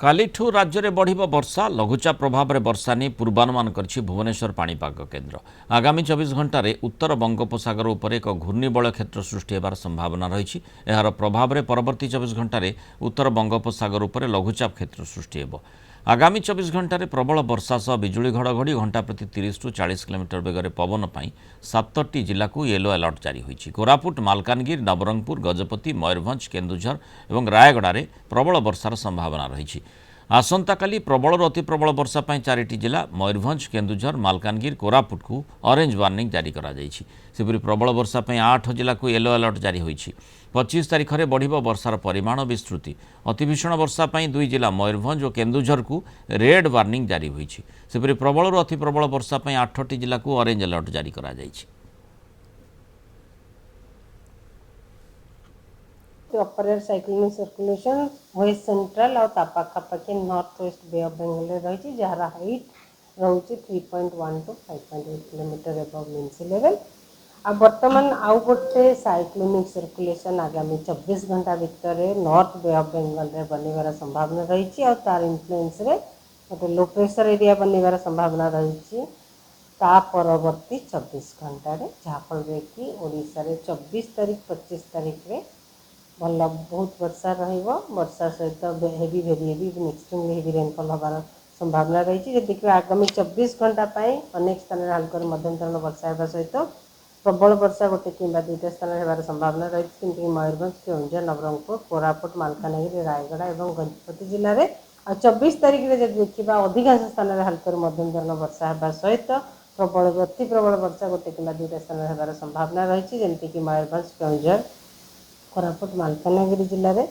कालीठू राज्य में बढ़ वर्षा लघुचाप प्रभाव में वर्षा नहीं पूर्वानुमान कर भुवनेश्वर पाणीपाग केन्द्र आगामी 24 घंटे उत्तर बंगोपसागर उपर एक घूर्णिबलय क्षेत्र सृष्टि होबार संभावना रही। यार प्रभाव में परवर्ती 24 घंटे उत्तर बंगोपसागर उपर लघुचाप क्षेत्र सृष्टि हो। आगामी 24 घंटे प्रबल वर्षा सह बिजुली घड़घड़ी घंटा प्रति 30 ରୁ 40 किलोमीटर बेगर पवन पर 7टी जिला को येलो अलर्ट जारी होती। कोरापुट, मालकानगिरी, नवरंगपुर, गजपति, मयूरभंज, केन्दुझर और रायगड़ा में प्रबल वर्षार संभावना रही। आसंताकाली प्रबल अति प्रबल वर्षा पर 4टी जिला मयूरभंज, केन्दुझर, मालकानगिरी, कोरापुट को ऑरेंज वार्निंग जारी सेपरी प्रबल वर्षा पर 8 जिला को येलो अलर्ट जारी होती। 25 तारीख में बढ़ वर्षार परिमाण विस्तृति। अतिभीषण वर्षा पर 2 जिला मयूरभंज और केन्दुझर को रेड वार्निंग जारी होती। सेपरी प्रबल अति प्रबल वर्षा पर 8टी जिला को ऑरेंज अलर्ट जारी upper cyclonic circulation west central और पाखापाखि north west Bay of Bengal रही जार हाइट रोचे 3.1 to 5.8 kilometre above mean sea level. आ बर्तमान आउ गोटे साइक्लोनिक सर्कुलेशन आगामी 24 घंटा भितर नॉर्थ बे ऑफ बेंगल रे बनवार संभावना रही और तार इन्फ्लुएंस रे गोटे लो प्रेशर एरिया बनवार संभावना रही ता परवर्ती 24 घंटा जहाँफल कि ओडिशा रे 24 तारीख 25 तारीख रे भल बहुत वर्षा वर्षा सहित heavy very heavy extremely heavy rainfall होबार संभावना रही। देखिए आगामी 24 घंटा अनेक स्थान हल्का मध्यम धरण वर्षा होगा सहित प्रबल वर्षा गोटे कि 2टा स्थान होबार संभावना रही जमीक मयूरभंज, केन्दुझर, नवरंगपुर, कोरापुट, मालकानगिरी, रायगड़ा और गजपति जिले में। आ 24 तारीख में जब देखा अधिकांश स्थान हल्का मध्यम धरण वर्षा होगा सहित प्रबल अति प्रबल वर्षा गोटे कि 2टा स्थान होबार संभावना रही जमीक मयूरभंज, केन्दुझर, कोरापुट, मालकानगिरी जिले में।